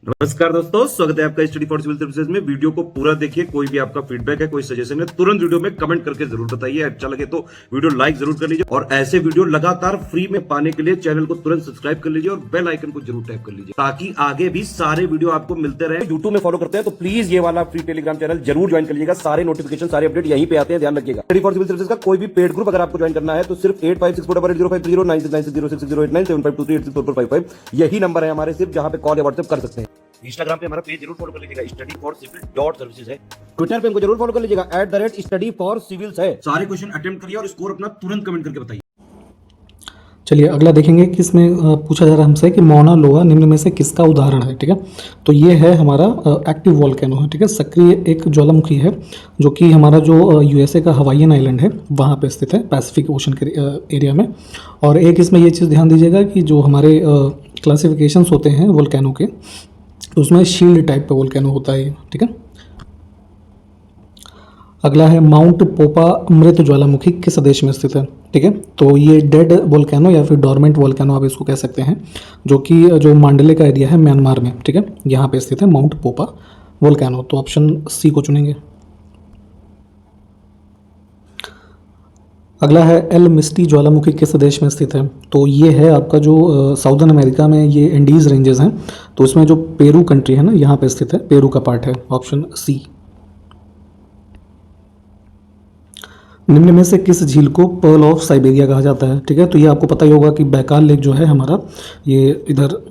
नमस्कार दोस्तों, स्वागत है आपका स्टडी फॉर सिविल सर्विसेज में। वीडियो को पूरा देखिए। कोई भी आपका फीडबैक है, कोई सजेशन है, तुरंत वीडियो में कमेंट करके जरूर बताइए। अच्छा लगे तो वीडियो लाइक जरूर कर लीजिए और ऐसे वीडियो लगातार फ्री में पाने के लिए चैनल को तुरंत सब्सक्राइब कर लीजिए और बेल आइकन को जरूर टैप कर लीजिए ताकि आगे भी सारे वीडियो आपको मिलते रहे। यूट्यूब में फॉलो करते हैं तो प्लीज ये वाला फ्री टेलीग्राम चैनल जरूर ज्वाइन कर लीजिएगा। सारे नोटिफिकेशन, सारे अपडेट यहीं पे आते हैं, ध्यान रखिएगा। स्टडी फॉर सिविल सर्विसेज का कोई भी पेड ग्रुप अगर आपको ज्वाइन करना है तो सिर्फ 856480560660897523864455 यही नंबर है हमारे, सिर्फ जहां पे कॉल या व्हाट्सएप कर सकते हैं। इंस्टाग्राम पे हमारा पेज जरूर फॉलो कर लीजिएगा, studyforcivil.services है। ट्विटर पे हमको जरूर फॉलो कर लीजिएगा, @studyforcivils है। सारे क्वेश्चन अटेम्प्ट करिए और स्कोर अपना तुरंत कमेंट करके बताइए। चलिए अगला देखेंगे कि इसमें पूछा जा रहा है हमसे कि मौना लोआ निम्न में से किसका उदाहरण है। ठीक है, तो ये है हमारा एक्टिव वॉल्केनो है। ठीक है, सक्रिय एक ज्वालामुखी है जो कि हमारा जो यूएसए का हवाईयन आइलैंड है वहाँ पे स्थित है, पैसिफिक ओशन के एरिया में। और एक इसमें ये चीज़ ध्यान दीजिएगा कि जो हमारे क्लासिफिकेशंस होते हैं वोल्केनो के, तो उसमें शील्ड टाइप का वोल्केनो होता है। ठीक है, अगला है माउंट पोपा मृत ज्वालामुखी किस देश में स्थित है। ठीक है, तो ये डेड वोल्केनो या फिर डोरमेंट वोल्केनो आप इसको कह सकते हैं, जो कि जो मांडले का एरिया है म्यांमार में। ठीक है, यहाँ पे स्थित है माउंट पोपा वोल्केनो। तो ऑप्शन सी को चुनेंगे। अगला है एल मिस्टी ज्वालामुखी किस देश में स्थित है। तो ये है आपका जो साउदर्न अमेरिका में ये एंडीज रेंजेस हैं, तो इसमें जो पेरू कंट्री है ना, यहाँ पे स्थित है, पेरू का पार्ट है, ऑप्शन सी। निम्न में से किस झील को पर्ल ऑफ साइबेरिया कहा जाता है। ठीक है, तो ये आपको पता ही होगा कि बैकाल लेक जो है हमारा, ये इधर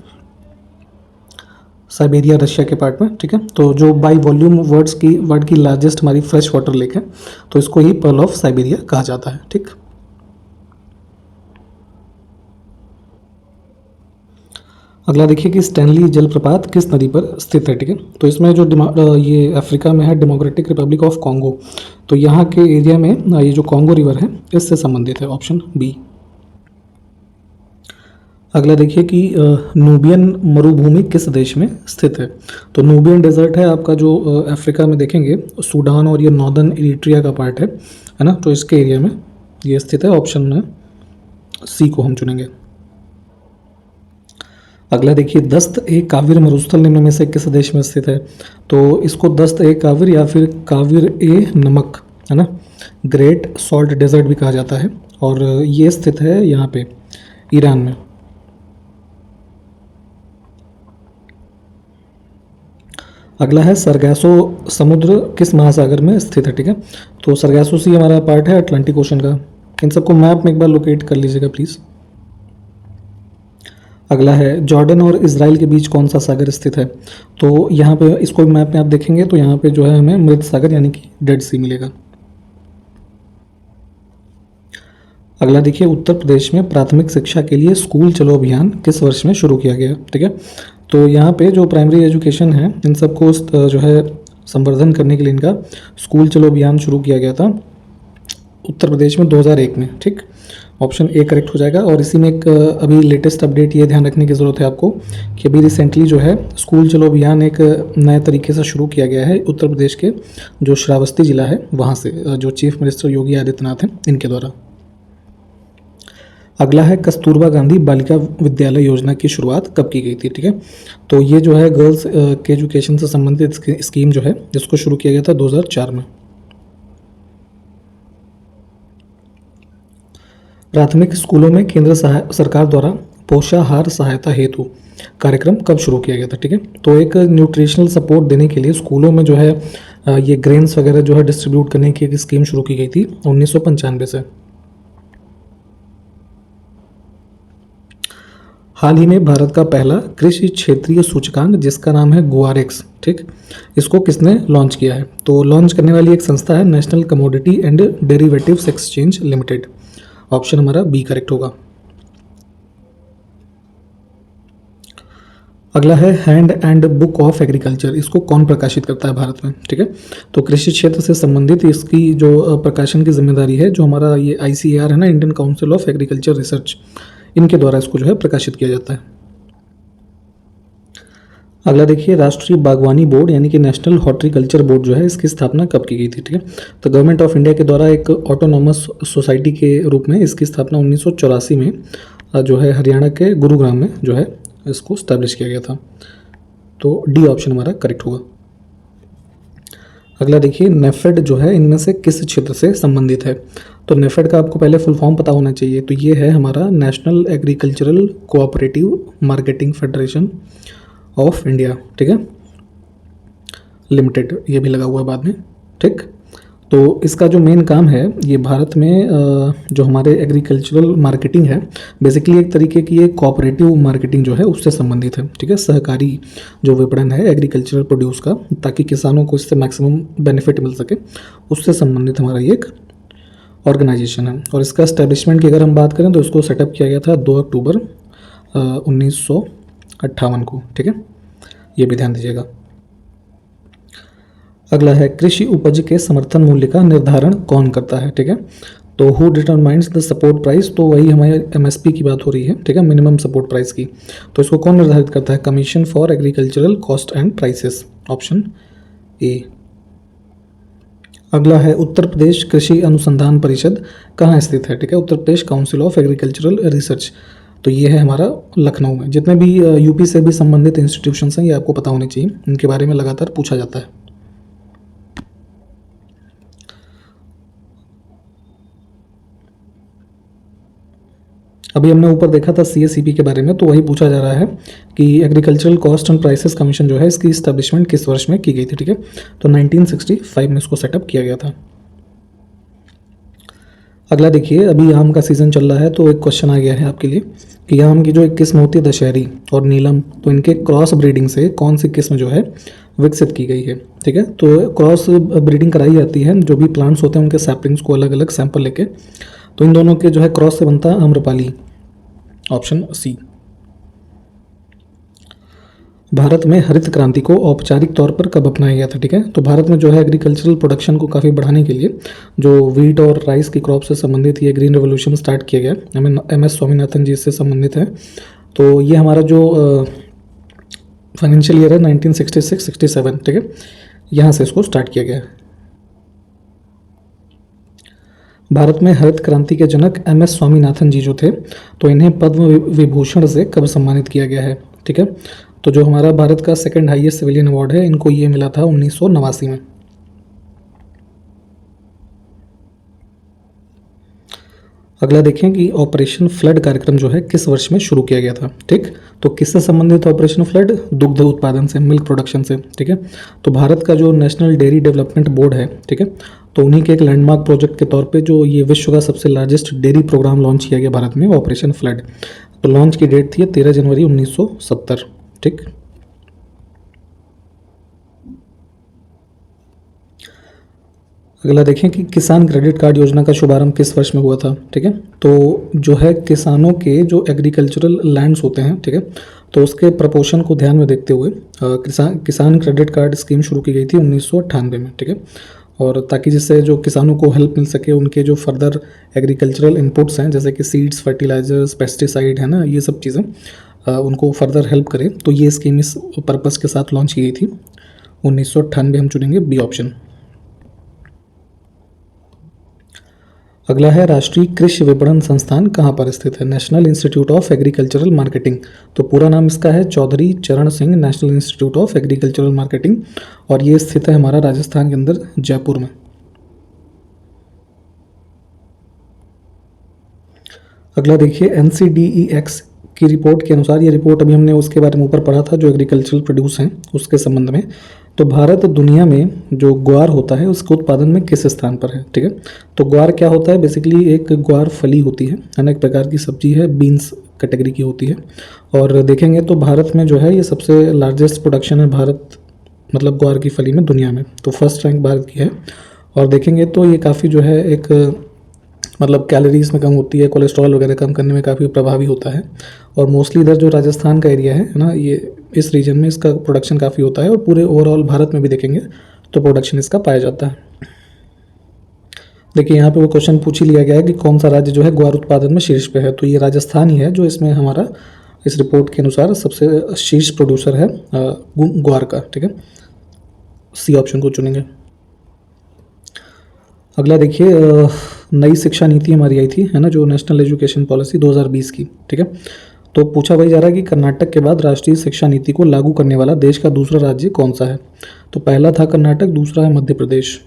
साइबेरिया रशिया के पार्ट में। ठीक है, तो जो बाई वॉल्यूम वर्ल्ड की लार्जेस्ट हमारी फ्रेश वाटर लेक है, तो इसको ही पर्ल ऑफ साइबेरिया कहा जाता है। ठीक, अगला देखिए कि स्टैनली जलप्रपात किस नदी पर स्थित है। ठीक है, तो इसमें जो ये अफ्रीका में है, डेमोक्रेटिक रिपब्लिक ऑफ कॉन्गो, तो यहाँ के एरिया में ये जो कॉन्गो रिवर है इससे संबंधित है, ऑप्शन बी। अगला देखिए कि नूबियन मरुभूमि किस देश में स्थित है। तो नूबियन डेजर्ट है आपका जो अफ्रीका में देखेंगे, सूडान और ये नॉर्दर्न इरिट्रिया का पार्ट है ना, तो इसके एरिया में ये स्थित है, ऑप्शन में सी को हम चुनेंगे। अगला देखिए दस्त ए काविर मरुस्थल निम्न में से किस देश में स्थित है। तो इसको दस्त ए काविर या फिर काविर ए नमक है ना, ग्रेट सॉल्ट डेजर्ट भी कहा जाता है, और ये स्थित है यहाँ पे ईरान में। अगला है सरगैसो समुद्र किस महासागर में स्थित है। ठीक है, तो सरगैसो सी हमारा पार्ट है अटलांटिक ओशन का। इन सबको मैप में एक बार लोकेट कर लीजिएगा प्लीज़। अगला है जॉर्डन और इजराइल के बीच कौन सा सागर स्थित है। तो यहाँ पे इसको मैप में आप देखेंगे तो यहाँ पे जो है हमें मृत सागर यानी कि डेड सी मिलेगा। अगला देखिए उत्तर प्रदेश में प्राथमिक शिक्षा के लिए स्कूल चलो अभियान किस वर्ष में शुरू किया गया। ठीक है, तो यहाँ पे जो प्राइमरी एजुकेशन है इन सबको जो है संवर्धन करने के लिए इनका स्कूल चलो अभियान शुरू किया गया था उत्तर प्रदेश में 2001 में। ठीक, ऑप्शन ए करेक्ट हो जाएगा। और इसी में एक अभी लेटेस्ट अपडेट ये ध्यान रखने की ज़रूरत है आपको कि अभी रिसेंटली जो है स्कूल चलो अभियान एक नए तरीके से शुरू किया गया है उत्तर प्रदेश के जो श्रावस्ती जिला है वहाँ से, जो चीफ मिनिस्टर योगी आदित्यनाथ हैं इनके द्वारा। अगला है कस्तूरबा गांधी बालिका विद्यालय योजना की शुरुआत कब की गई थी। ठीक है, तो ये जो है गर्ल्स के एजुकेशन से संबंधित स्कीम जो है इसको शुरू किया गया था 2004 में। प्राथमिक स्कूलों में केंद्र सरकार द्वारा पोषाहार सहायता हेतु कार्यक्रम कब शुरू किया गया था। ठीक है, तो एक न्यूट्रिशनल सपोर्ट देने के लिए स्कूलों में जो है ये ग्रेन्स वगैरह जो है डिस्ट्रीब्यूट करने की एक स्कीम शुरू की गई थी 1995 से। हाल ही में भारत का पहला कृषि क्षेत्रीय सूचकांक जिसका नाम है गुआरेक्स, ठीक, इसको किसने लॉन्च किया है। तो लॉन्च करने वाली एक संस्था है national commodity and derivatives exchange limited, option हमारा बी करेक्ट होगा। अगला है hand and book of agriculture, इसको कौन प्रकाशित करता है भारत में। ठीक है, तो कृषि क्षेत्र से संबंधित इसकी जो प्रकाशन की जिम्मेदारी है जो हमारा ये ICAR है ना, Indian council of agriculture research, इनके द्वारा इसको जो है प्रकाशित किया जाता है। अगला देखिए राष्ट्रीय बागवानी बोर्ड यानी कि नेशनल हॉर्टिकल्चर बोर्ड जो है इसकी स्थापना कब की गई थी। ठीक है, तो गवर्नमेंट ऑफ इंडिया के द्वारा एक ऑटोनॉमस सोसाइटी के रूप में इसकी स्थापना 1984 में जो है हरियाणा के गुरुग्राम में जो है इसको स्टैब्लिश किया गया था। तो डी ऑप्शन हमारा करेक्ट होगा। अगला देखिए, नेफेड जो है इनमें से किस क्षेत्र से संबंधित है? तो नेफेड का आपको पहले फुल फॉर्म पता होना चाहिए। तो ये है हमारा national agricultural cooperative marketing federation of India, ठीक है, लिमिटेड, ये भी लगा हुआ है बाद में, ठीक। तो इसका जो मेन काम है, ये भारत में जो हमारे एग्रीकल्चरल मार्केटिंग है, बेसिकली एक तरीके की ये कोऑपरेटिव मार्केटिंग जो है उससे संबंधित है, ठीक है, सहकारी जो विपणन है एग्रीकल्चरल प्रोड्यूस का, ताकि किसानों को इससे मैक्सिमम बेनिफिट मिल सके, उससे संबंधित हमारा ये एक ऑर्गेनाइजेशन है। और इसका एस्टेब्लिशमेंट की अगर हम बात करें तो इसको सेटअप किया गया था 2 अक्टूबर 1958 को, ठीक है, ये भी ध्यान दीजिएगा। अगला है, कृषि उपज के समर्थन मूल्य का निर्धारण कौन करता है? ठीक है, तो who determines the support price, तो वही हमारे एमएसपी की बात हो रही है, ठीक है, मिनिमम सपोर्ट प्राइस की। तो इसको कौन निर्धारित करता है? Commission for agricultural cost and prices, option A. अगला है, उत्तर प्रदेश कृषि अनुसंधान परिषद कहाँ स्थित है? ठीक है, Uttar Pradesh council of agricultural research, तो ये है हमारा लखनऊ में। जितने भी यूपी से भी संबंधित इंस्टीट्यूशंस हैं ये आपको पता होने चाहिए, इनके बारे में लगातार पूछा जाता है। अभी हमने ऊपर देखा था सीएसईबी के बारे में, तो वही पूछा जा रहा है कि agricultural cost and prices commission जो है इसकी इस्टेब्लिशमेंट किस वर्ष में की गई थी? ठीक है, तो 1965 में इसको सेटअप किया गया था। अगला देखिए, अभी आम का सीज़न चल रहा है, तो एक क्वेश्चन आ गया है आपके लिए कि आम की जो एक किस्म होती है दशहरी और नीलम, तो इनके क्रॉस ब्रीडिंग से कौन सी किस्म जो है विकसित की गई है? ठीक है, तो क्रॉस ब्रीडिंग कराई जाती है, जो भी प्लांट्स होते हैं उनके सैपलिंग्स को अलग अलग सैंपल लेके, तो इन दोनों के जो है क्रॉस से बनता है आम्रपाली, ऑप्शन सी। भारत में हरित क्रांति को औपचारिक तौर पर कब अपनाया गया था? ठीक है, तो भारत में जो है एग्रीकल्चरल प्रोडक्शन को काफ़ी बढ़ाने के लिए जो वीट और राइस की क्रॉप से संबंधित ये ग्रीन रेवोल्यूशन स्टार्ट किया गया। एमएस स्वामीनाथन जी इससे संबंधित है। तो ये हमारा जो फाइनेंशियल ईयर है 1966-67, ठीक है, यहाँ से इसको स्टार्ट किया गया है। भारत में हरित क्रांति के जनक एमएस स्वामीनाथन जी जो थे, तो इन्हें पद्म विभूषण से कब सम्मानित किया गया है? ठीक है, तो जो हमारा भारत का सेकंड हाईएस्ट सिविलियन अवार्ड है, इनको ये मिला था 1989 में। अगला देखें कि ऑपरेशन फ्लड कार्यक्रम जो है किस वर्ष में शुरू किया गया था? ठीक, तो किससे संबंधित ऑपरेशन फ्लड? दुग्ध उत्पादन से, मिल्क प्रोडक्शन से, ठीक है। तो भारत का जो नेशनल डेयरी डेवलपमेंट बोर्ड है, ठीक है, तो उन्हीं के एक लैंडमार्क प्रोजेक्ट के तौर पे जो ये विश्व का सबसे लार्जेस्ट डेयरी प्रोग्राम लॉन्च किया गया भारत में, ऑपरेशन फ्लड। तो लॉन्च की डेट थी 13 जनवरी 1970, ठीक। अगला देखें कि किसान क्रेडिट कार्ड योजना का शुभारंभ किस वर्ष में हुआ था? ठीक है, तो जो है किसानों के जो एग्रीकल्चरल लैंड्स होते हैं, ठीक है, तो उसके प्रपोर्शन को ध्यान में देखते हुए किसान क्रेडिट कार्ड स्कीम शुरू की गई थी 1998 में, ठीक है, और ताकि जिससे जो किसानों को हेल्प मिल सके, उनके जो फर्दर एग्रीकल्चरल इनपुट्स हैं जैसे कि सीड्स, फर्टिलाइजर्स, पेस्टिसाइड है ना, ये सब चीज़ें उनको फर्दर हेल्प करें, तो ये स्कीम इस पर्पज़ के साथ लॉन्च की गई थी 1998। हम चुनेंगे बी ऑप्शन। अगला है, राष्ट्रीय कृषि विपणन संस्थान कहाँ पर स्थित है? National institute of agricultural marketing, तो पूरा नाम इसका है चौधरी चरण Singh national institute of agricultural marketing, और ये स्थित है हमारा राजस्थान के अंदर जयपुर में। अगला देखिए, NCDEX की रिपोर्ट के अनुसार, ये रिपोर्ट अभी हमने उसके बारे में ऊपर पढ़ा था जो एग्रीकल्चरल प्रोड्यूस हैं उसके संबंध में, तो भारत दुनिया में जो ग्वार होता है उसके उत्पादन में किस स्थान पर है? ठीक है, तो ग्वार क्या होता है? बेसिकली एक ग्वार फली होती है ना, एक प्रकार की सब्जी है, बीन्स कैटेगरी की होती है। और देखेंगे तो भारत में जो है ये सबसे लार्जेस्ट प्रोडक्शन है भारत, मतलब ग्वार की फली में दुनिया में, तो फर्स्ट रैंक भारत की है। और देखेंगे तो ये काफ़ी जो है एक मतलब कैलोरीज में कम होती है, कोलेस्ट्रॉल वगैरह कम करने में काफ़ी प्रभावी होता है। और मोस्टली इधर जो राजस्थान का एरिया है ना, ये इस रीजन में इसका प्रोडक्शन काफ़ी होता है, और पूरे ओवरऑल भारत में भी देखेंगे तो प्रोडक्शन इसका पाया जाता है। देखिए यहाँ पे वो क्वेश्चन पूछ ही लिया गया है कि कौन सा राज्य जो है ग्वार उत्पादन में शीर्ष पे है, तो ये राजस्थान ही है जो इसमें हमारा इस रिपोर्ट के अनुसार सबसे शीर्ष प्रोड्यूसर है ग्वार का, ठीक है, सी ऑप्शन को चुनेंगे। अगला देखिए, नई शिक्षा नीति हमारी आई थी है ना, जो नेशनल एजुकेशन पॉलिसी 2020 की, ठीक है, तो पूछा वही जा रहा है कि कर्नाटक के बाद राष्ट्रीय शिक्षा नीति को लागू करने वाला देश का दूसरा राज्य कौन सा है। तो पहला था कर्नाटक, दूसरा है मध्य प्रदेश।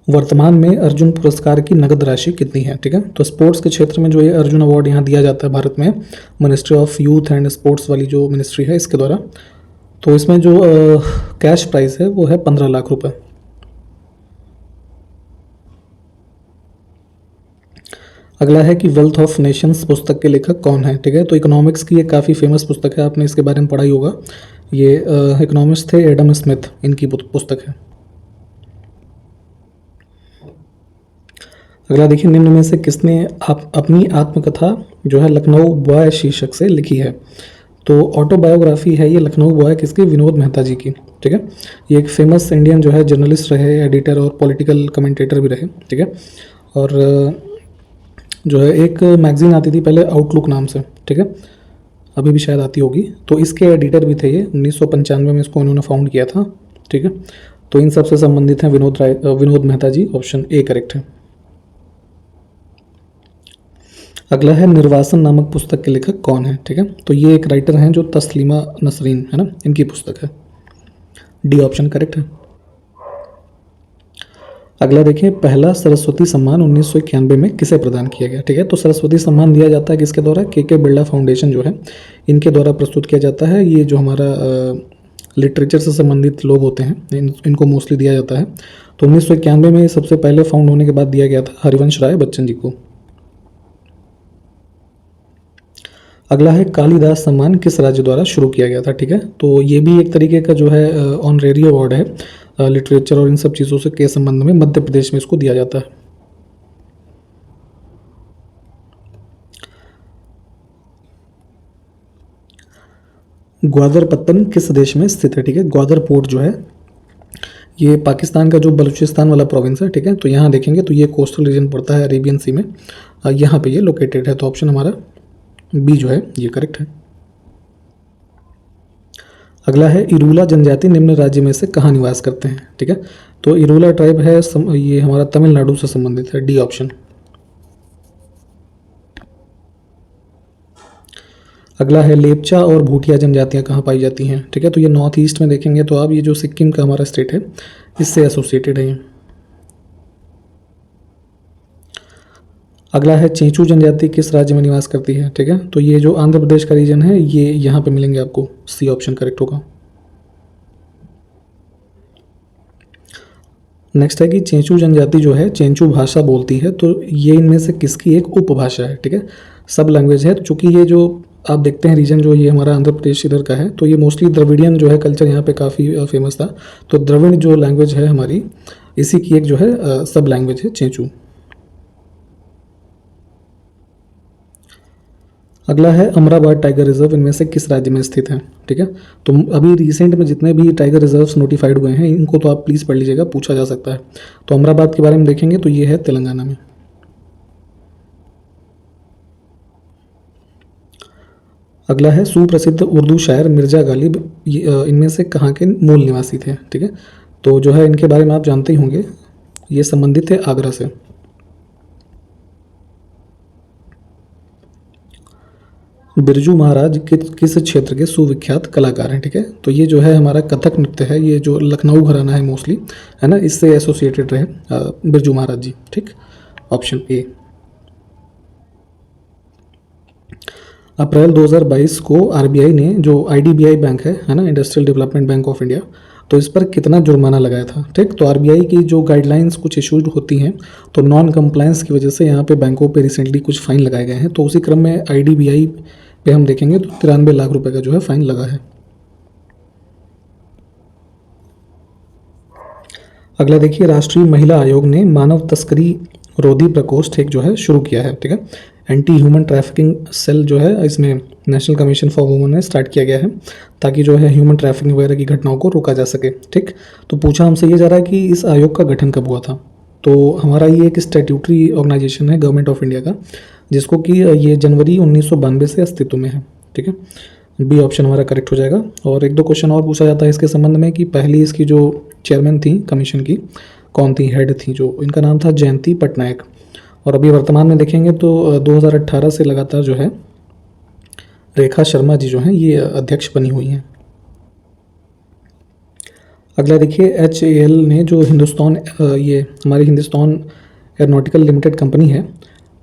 वर्तमान में अर्जुन पुरस्कार की नगद राशि कितनी है, ठीक है। तो स्पोर्ट्स के क्षेत्र में जो ये अर्जुन अवार्ड यहाँ दिया जाता है भारत में, ministry of youth and sports वाली जो मिनिस्ट्री है इसके द्वारा, तो इसमें जो कैश प्राइस है वो है 15 लाख रुपए। अगला है कि वेल्थ ऑफ नेशंस पुस्तक के लेखक कौन है, ठीक है। तो इकोनॉमिक्स की ये काफ़ी फेमस पुस्तक है, आपने इसके बारे में पढ़ा ही होगा। ये इकोनॉमिस्ट थे एडम स्मिथ, इनकी पुस्तक है। अगला देखिए, निम्न में से किसने अपनी आत्मकथा जो है लखनऊ बॉय शीर्षक से लिखी है। तो ऑटोबायोग्राफी है ये लखनऊ बॉय किसकी, विनोद मेहता जी की, ठीक है। ये एक फेमस इंडियन जो है जर्नलिस्ट रहे, एडिटर और पॉलिटिकल कमेंटेटर भी रहे, ठीक है। और जो है एक मैगजीन आती थी पहले आउटलुक नाम से, ठीक है, अभी भी शायद आती होगी। तो इसके एडिटर भी थे ये, 1995 में इसको उन्होंने फाउंड किया था, ठीक है। तो इन सब से संबंधित हैं विनोद मेहता जी, ऑप्शन ए करेक्ट है। अगला है निर्वासन नामक पुस्तक के लेखक कौन है, ठीक है। तो ये एक राइटर हैं जो तस्लीमा नसरीन है ना, इनकी पुस्तक है, डी ऑप्शन करेक्ट है। अगला देखिए, पहला सरस्वती सम्मान 1991 में किसे प्रदान किया गया, ठीक है। तो सरस्वती सम्मान दिया जाता है किसके द्वारा, के बिरला फाउंडेशन जो है इनके द्वारा प्रस्तुत किया जाता है। ये जो हमारा लिटरेचर से संबंधित लोग होते हैं इनको मोस्टली दिया जाता है। तो 1991 में सबसे पहले फाउंड होने के बाद दिया गया था हरिवंश राय बच्चन जी को। अगला है कालिदास सम्मान किस राज्य द्वारा शुरू किया गया था, ठीक है। तो ये भी एक तरीके का जो है ऑनरेरी अवार्ड है लिटरेचर और इन सब चीज़ों से के संबंध में, मध्य प्रदेश में इसको दिया जाता है। ग्वादर पत्तन किस देश में स्थित है, ठीक है। ग्वादर पोर्ट जो है ये पाकिस्तान का जो बलूचिस्तान वाला प्रोविंस है, ठीक है। तो यहाँ देखेंगे तो ये कोस्टल रीजन पड़ता है अरेबियन सी में, यहाँ पे ये लोकेटेड है। तो ऑप्शन हमारा बी जो है ये करेक्ट है। अगला है इरूला जनजाति निम्न राज्य में से कहाँ निवास करते हैं, ठीक है। तो इरूला ट्राइब है ये हमारा तमिलनाडु से संबंधित है, डी ऑप्शन। अगला है लेपचा और भूटिया जनजातियां कहाँ पाई जाती हैं, ठीक है। तो ये नॉर्थ ईस्ट में देखेंगे तो आप ये जो सिक्किम का हमारा स्टेट है इससे एसोसिएटेड है ये। अगला है चेंचू जनजाति किस राज्य में निवास करती है, ठीक है। तो ये जो आंध्र प्रदेश का रीजन है ये यहाँ पे मिलेंगे आपको, सी ऑप्शन करेक्ट होगा। नेक्स्ट है कि चेंचू जनजाति जो है चेंचू भाषा बोलती है, तो ये इनमें से किसकी एक उपभाषा है, ठीक है, सब लैंग्वेज है। चूँकि ये जो आप देखते हैं रीजन जो ये हमारा आंध्र प्रदेश इधर का है, तो ये मोस्टली द्रविडियन जो है कल्चर यहाँ पे काफ़ी फेमस था। तो द्रविड़ जो लैंग्वेज है हमारी, इसी की एक जो है सब लैंग्वेज है चेंचू। अगला है अमराबाद टाइगर रिजर्व इनमें से किस राज्य में स्थित है, ठीक है। तो अभी रिसेंट में जितने भी टाइगर रिजर्व्स नोटिफाइड हुए हैं इनको तो आप प्लीज़ पढ़ लीजिएगा, पूछा जा सकता है। तो अमराबाद के बारे में देखेंगे तो ये है तेलंगाना में। अगला है सुप्रसिद्ध उर्दू शायर मिर्ज़ा गालिब इनमें से कहाँ के मूल निवासी थे, ठीक है। तो जो है इनके बारे में आप जानते ही होंगे, ये संबंधित है आगरा से। बिरजू महाराज किस क्षेत्र के सुविख्यात कलाकार हैं, ठीक है। तो ये जो है हमारा कथक नृत्य है, ये जो लखनऊ घराना है मोस्टली, है ना, इससे एसोसिएटेड रहे बिरजू महाराज जी, ठीक, ऑप्शन ए। अप्रैल 2022 को आरबीआई ने जो आईडीबीआई बैंक है ना, industrial development bank of India, तो इस पर कितना जुर्माना लगाया था, ठीक। तो आरबीआई की जो गाइडलाइंस कुछ इशूज होती हैं, तो नॉन कंप्लायंस की वजह से यहाँ पे बैंकों पे रिसेंटली कुछ फाइन लगाए गए हैं। तो उसी क्रम में आईडीबीआई पे हम देखेंगे तो 93 लाख रुपए का जो है फाइन लगा है। अगला देखिए, राष्ट्रीय महिला आयोग ने मानव तस्करी रोधी प्रकोष्ठ एक जो है शुरू किया है, ठीक है। एंटी ह्यूमन ट्रैफिकिंग सेल जो है इसमें नेशनल कमीशन फॉर वुमेन में स्टार्ट किया गया है, ताकि जो है ह्यूमन ट्रैफिकिंग वगैरह की घटनाओं को रोका जा सके, ठीक। तो पूछा हमसे ये जा रहा है कि इस आयोग का गठन कब हुआ था। तो हमारा ये एक स्टैट्यूटरी ऑर्गेनाइजेशन है गवर्नमेंट ऑफ इंडिया का, जिसको कि ये जनवरी 1992 से अस्तित्व में है, ठीक है। बी ऑप्शन हमारा करेक्ट हो जाएगा। और एक दो क्वेश्चन और पूछा जाता है इसके संबंध में कि पहली इसकी जो चेयरमैन थी कमीशन की कौन थी, हेड थी, जो इनका नाम था जयंती पटनायक। और अभी वर्तमान में देखेंगे तो 2018 से लगातार जो है रेखा शर्मा जी जो हैं ये अध्यक्ष बनी हुई हैं। अगला देखिए HAL ने जो हिंदुस्तान ये हमारी हिंदुस्तान एरोनॉटिकल लिमिटेड कंपनी है,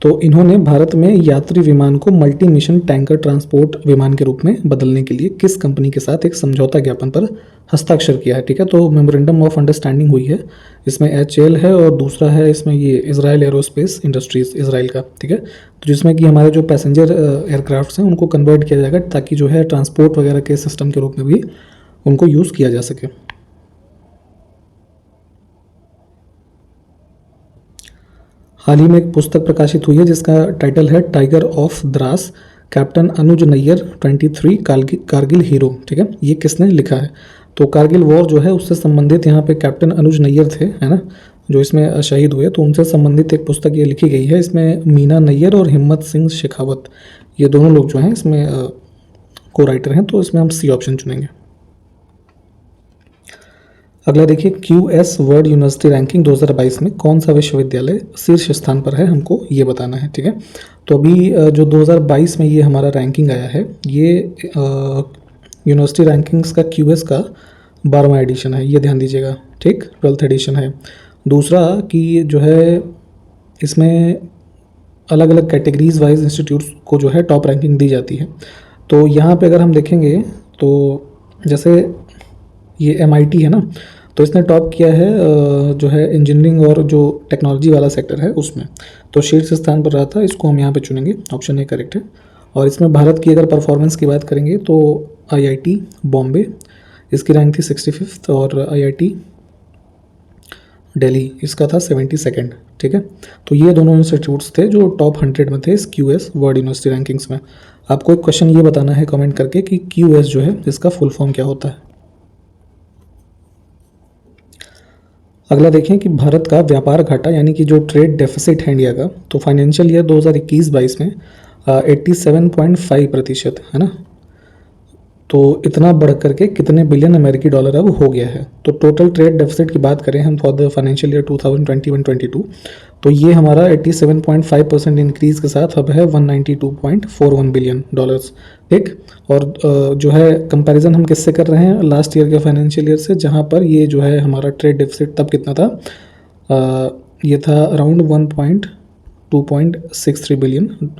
तो इन्होंने भारत में यात्री विमान को मल्टी मिशन टैंकर ट्रांसपोर्ट विमान के रूप में बदलने के लिए किस कंपनी के साथ एक समझौता ज्ञापन पर हस्ताक्षर किया है। ठीक है, तो मेमोरेंडम ऑफ अंडरस्टैंडिंग हुई है, इसमें HAL है और दूसरा है इसमें ये इजराइल एरोस्पेस इंडस्ट्रीज इजराइल का। ठीक है, तो जिसमें कि हमारे जो पैसेंजर एयरक्राफ्ट्स हैं उनको कन्वर्ट किया जाएगा ताकि जो है ट्रांसपोर्ट वगैरह के सिस्टम के रूप में भी उनको यूज़ किया जा सके। हाल ही में एक पुस्तक प्रकाशित हुई है जिसका टाइटल है tiger of Dras, captain Anuj Nayyar 23 Kargil hero. ठीक है, ये किसने लिखा है? तो कारगिल वॉर जो है उससे संबंधित यहाँ पे कैप्टन अनुज नैयर थे, है ना, जो इसमें शहीद हुए, तो उनसे संबंधित एक पुस्तक ये लिखी गई है। इसमें मीना नैयर और हिम्मत सिंह शेखावत ये दोनों लोग जो हैं इसमें को राइटर हैं, तो इसमें हम सी ऑप्शन चुनेंगे। अगला देखिए QS वर्ल्ड यूनिवर्सिटी रैंकिंग 2022 में कौन सा विश्वविद्यालय शीर्ष स्थान पर है, हमको ये बताना है। ठीक है, तो अभी जो 2022 में ये हमारा रैंकिंग आया है, ये यूनिवर्सिटी रैंकिंग्स का QS का 12वां एडिशन है, ये ध्यान दीजिएगा। ठीक, 12th एडिशन है। दूसरा कि जो है इसमें अलग अलग कैटेगरीज वाइज इंस्टीट्यूट्स को जो है टॉप रैंकिंग दी जाती है। तो यहाँ पे अगर हम देखेंगे तो जैसे ये MIT है ना, तो इसने टॉप किया है जो है इंजीनियरिंग और जो टेक्नोलॉजी वाला सेक्टर है उसमें, तो शीर्ष स्थान पर रहा था, इसको हम यहाँ पे चुनेंगे, ऑप्शन ए करेक्ट है। और इसमें भारत की अगर परफॉर्मेंस की बात करेंगे तो IIT बॉम्बे इसकी रैंक थी 65th और IIT दिल्ली इसका था 72nd। ठीक है, तो ये दोनों इंस्टीट्यूट्स थे जो टॉप 100 में थे इस QS वर्ल्ड यूनिवर्सिटी रैंकिंग्स में। आपको एक क्वेश्चन ये बताना है कमेंट करके कि QS जो है इसका फुल फॉर्म क्या होता है। अगला देखें कि भारत का व्यापार घाटा यानी कि जो ट्रेड डेफिसिट है इंडिया का, तो फाइनेंशियल ईयर 2021-22 में 87.5% है ना, तो इतना बढ़ करके कितने बिलियन अमेरिकी डॉलर अब हो गया है। तो टोटल ट्रेड डेफिसिट की बात करें हम फॉर द फाइनेंशियल ईयर 2021-22, तो ये हमारा 87.5% इंक्रीज़ के साथ अब है 192.41 बिलियन डॉलर्स। ठीक, और जो है कंपैरिजन हम किससे कर रहे हैं, लास्ट ईयर के फाइनेंशियल ईयर से, जहाँ पर ये जो है हमारा ट्रेड डेफिसिट तब कितना था, ये था अराउंड 2.63 बिलियन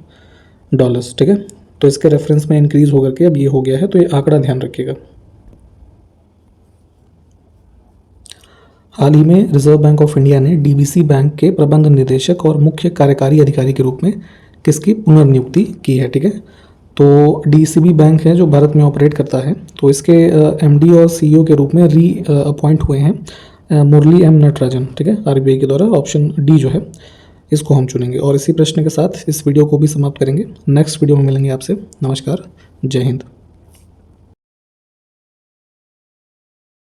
डॉलर्स। ठीक है, तो इसके रेफरेंस में इंक्रीज़ होकर के अब ये हो गया है, तो ये आंकड़ा ध्यान रखिएगा। हाल ही में रिजर्व बैंक ऑफ इंडिया ने DBC बैंक के प्रबंध निदेशक और मुख्य कार्यकारी अधिकारी के रूप में किसकी पुनर्नियुक्ति की है। ठीक है, तो DCB बैंक है जो भारत में ऑपरेट करता है, तो इसके MD और CEO के रूप में अपॉइंट हुए हैं मुरली M नटराजन। ठीक है, RBI के द्वारा, ऑप्शन डी जो है इसको हम चुनेंगे। और इसी प्रश्न के साथ इस वीडियो को भी समाप्त करेंगे। नेक्स्ट वीडियो में मिलेंगे आपसे। नमस्कार, जय हिंद।